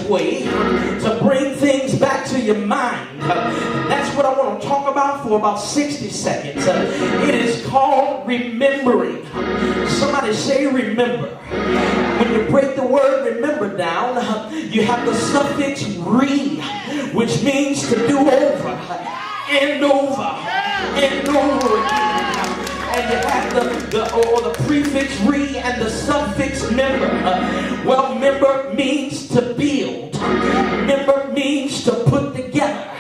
way to bring things back to your mind. That's what I want to talk about for about 60 seconds. It is called remembering. Somebody say remember. When you break the word remember down, you have the suffix re, which means to do over and over and over again. And you have the prefix re and the suffix member. Well, member means to build. Member means to put together.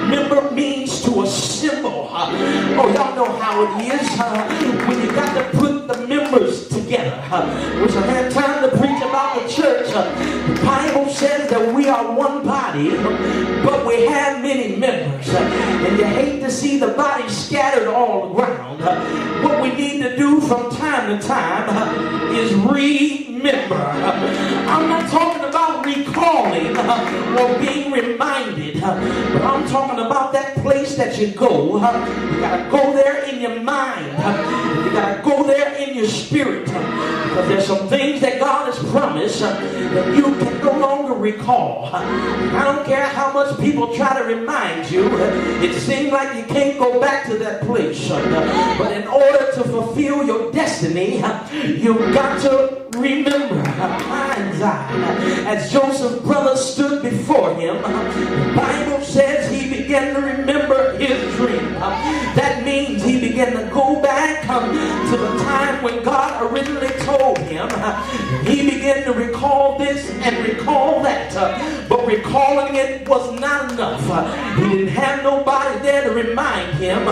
Member means to assemble. Oh, y'all know how it is when you got to put the members together. Wish I had time to preach about the church. The Bible says that we are one body, but we have many members. And you hate to see the body scattered all around. What we need to do from time to time is remember. I'm not talking about recalling or being reminded, but I'm talking about that place that you go. You gotta go there in your mind. You gotta go there in your spirit. Because there's some things that God has promised that you can no longer recall. I don't care how much people try to remind you. It seems like you can't go back to that place. But in order to fulfill your destiny, you've got to remember. As Joseph's brothers stood before him, the Bible says he began to remember his dream. That means he began to go back to the time when God originally told him. He began to recall this and recall that. But recalling it was not enough. He didn't have nobody there to remind him.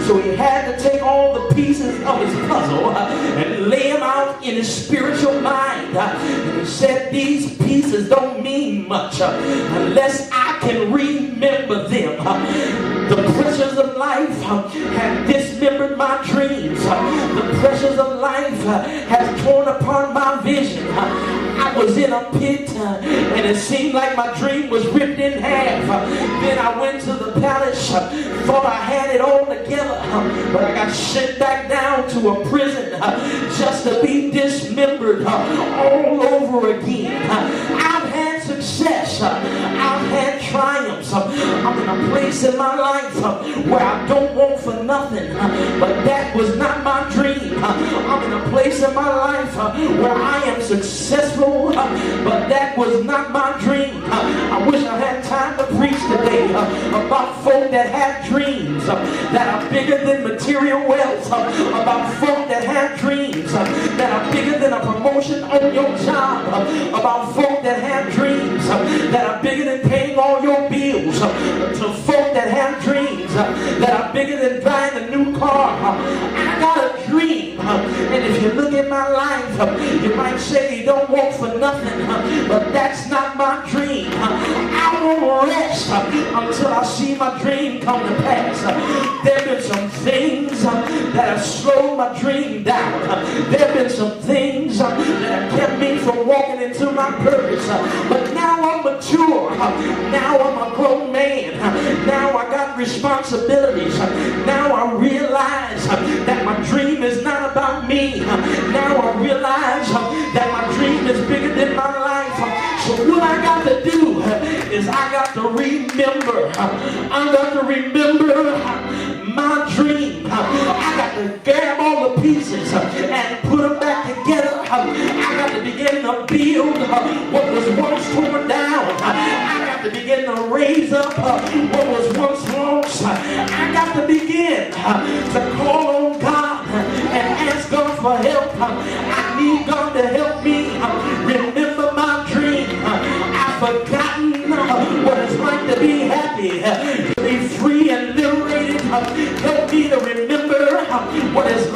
So he had to take all the pieces of his puzzle and lay them out in his spiritual mind. And he said, these pieces don't mean much unless I can remember them. The pressures of life have dismembered my dreams. The pressures of life has torn apart my vision. I was in a pit and it seemed like my dream was ripped in half. Then I went to the palace, thought I had it all together, but I got sent back down to a prison just to be dismembered all over again. I've had success. I've had triumphs. I'm in a place in my life where I don't want for nothing, but that was not my dream. I'm in a place in my life where I am successful, but that was not my dream. I wish I had time to preach today about folk that have dreams that are bigger than material wealth, about folk that have dreams that are bigger than a promotion on your job, about folk that have dreams that are bigger than paying all your bills, to folk that have dreams that are bigger than buying a new car. I got a dream, and if you look at my life, you might say you don't want for nothing, but that's not my dream. I won't rest until I see my dream come to pass. There have been some things that have slowed my dream down. There have been some things that have kept me from walking into my purpose. But now I'm mature. Now I'm a grown man. Now I got responsibilities. Now I realize that my dream is not about me. Now I realize that my dream is bigger than my life. So what I got to do is I got to remember. I got to remember my dream. I got to grab all the pieces and put them back together. I got to begin to build what was once torn down. I got to begin to raise up what was once lost. I got to begin to call on God and ask God for help. I need God to help me remember my dream. I've forgotten what it's like to be happy, to be free and liberated. Help me to remember what it's